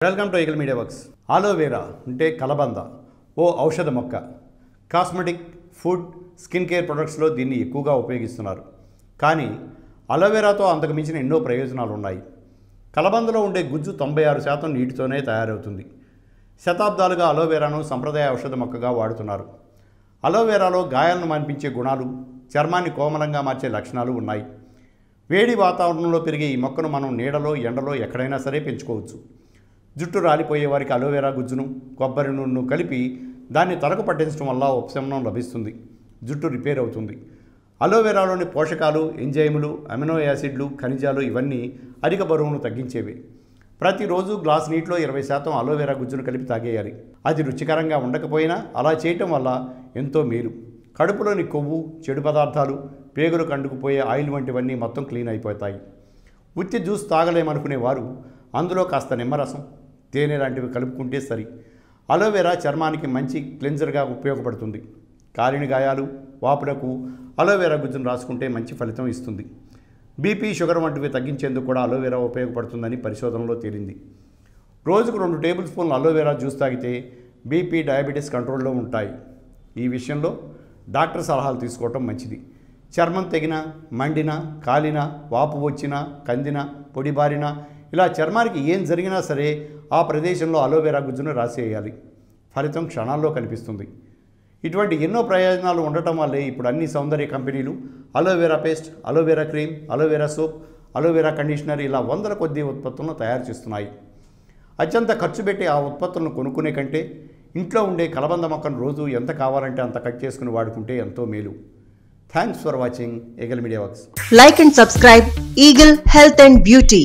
Welcome to eagle media works. Aloe vera అంటే కలబంద ఓ ఔషధ మొక్క. కాస్మెటిక్, ఫుడ్, స్కిన్ కేర్ ప్రొడక్ట్స్లో దీన్ని ఎక్కువగా ఉపయోగిస్తున్నారు. కానీ అలోవెరాతో అంతకు మించిన ఎన్నో ప్రయోజనాలు ఉన్నాయి. కలబందలో ఉండే గుజ్జు 96% నీటితోనే తయారవుతుంది. శతాబ్దాలుగా అలోవెరాను సంప్రదాయ ఔషధ మొక్కగా వాడుతున్నారు. అలోవెరాలో గాయాలను మాన్పించే గుణాలు, చర్మాన్ని కోమలంగా మార్చే లక్షణాలు ఉన్నాయి. వేడి వాతావరణంలో పెరిగే ఈ మొక్కను మనం నీడలో, ఎండలో ఎక్కడైనా సరే పెంచుకోవచ్చు. జుట్టు రాలిపోయే వారికి అలోవెరా గుజ్జును, కొబ్బరి నూనెను కలిపి దాన్ని తలకు పట్టించడం వల్ల ఉపశమనం లభిస్తుంది. జుట్టు రిపేర్ అవుతుంది. అలోవెరాలోని పోషకాలు, ఎంజైములు, అమినో యాసిడ్లు, ఖనిజాలు ఇవన్నీ అధిక బరువును తగ్గించేవి. ప్రతిరోజు గ్లాస్ నీటిలో 20% అలోవెరా గుజ్జును కలిపి తాగేయాలి. అది రుచికరంగా ఉండకపోయినా అలా చేయటం వల్ల ఎంతో మేలు. కడుపులోని కొవ్వు, చెడు పదార్థాలు, పేగులు కండుకుపోయే ఆయిల్ వంటివన్నీ మొత్తం క్లీన్ అయిపోతాయి. ఉత్తి జ్యూస్ తాగలేమనుకునే వారు అందులో కాస్త నిమ్మరసం, తేనె లాంటివి కలుపుకుంటే సరి. అలోవెరా చర్మానికి మంచి క్లెన్జర్గా ఉపయోగపడుతుంది. కాలిన గాయాలు, వాపులకు అలోవెరా గుజ్జును రాసుకుంటే మంచి ఫలితం ఇస్తుంది. బీపీ, షుగర్ వంటివి తగ్గించేందుకు కూడా అలోవెరా ఉపయోగపడుతుందని పరిశోధనలో తేలింది. రోజుకు 2 టేబుల్ స్పూన్లు అలోవెరా జ్యూస్ తాగితే బీపీ, డయాబెటీస్ కంట్రోల్లో ఉంటాయి. ఈ విషయంలో డాక్టర్ సలహాలు తీసుకోవటం మంచిది. చర్మం తెగినా, మండినా, కాలినా, వాపు వచ్చినా, కందినా, పొడిబారినా ఇలా చర్మానికి ఏం జరిగినా సరే ఆ ప్రదేశంలో అలోవెరా గుజ్జును రాసేయాలి. ఫలితం క్షణాల్లో కనిపిస్తుంది. ఇటువంటి ఎన్నో ప్రయోజనాలు ఉండటం వల్లే ఇప్పుడు అన్ని సౌందర్య కంపెనీలు aloe vera paste, aloe vera cream, aloe vera soap, aloe vera conditioner ఇలా వందల కొద్ది ఉత్పత్తులను తయారు చేస్తున్నాయి. అత్యంత ఖర్చు పెట్టి ఆ ఉత్పత్తులను కొనుక్కునే కంటే ఇంట్లో ఉండే కలబంద మొక్కను రోజు ఎంత కావాలంటే అంత కట్ చేసుకుని వాడుకుంటే ఎంతో మేలు. Thanks for watching eagle media works. Like and subscribe Eagle Health and Beauty.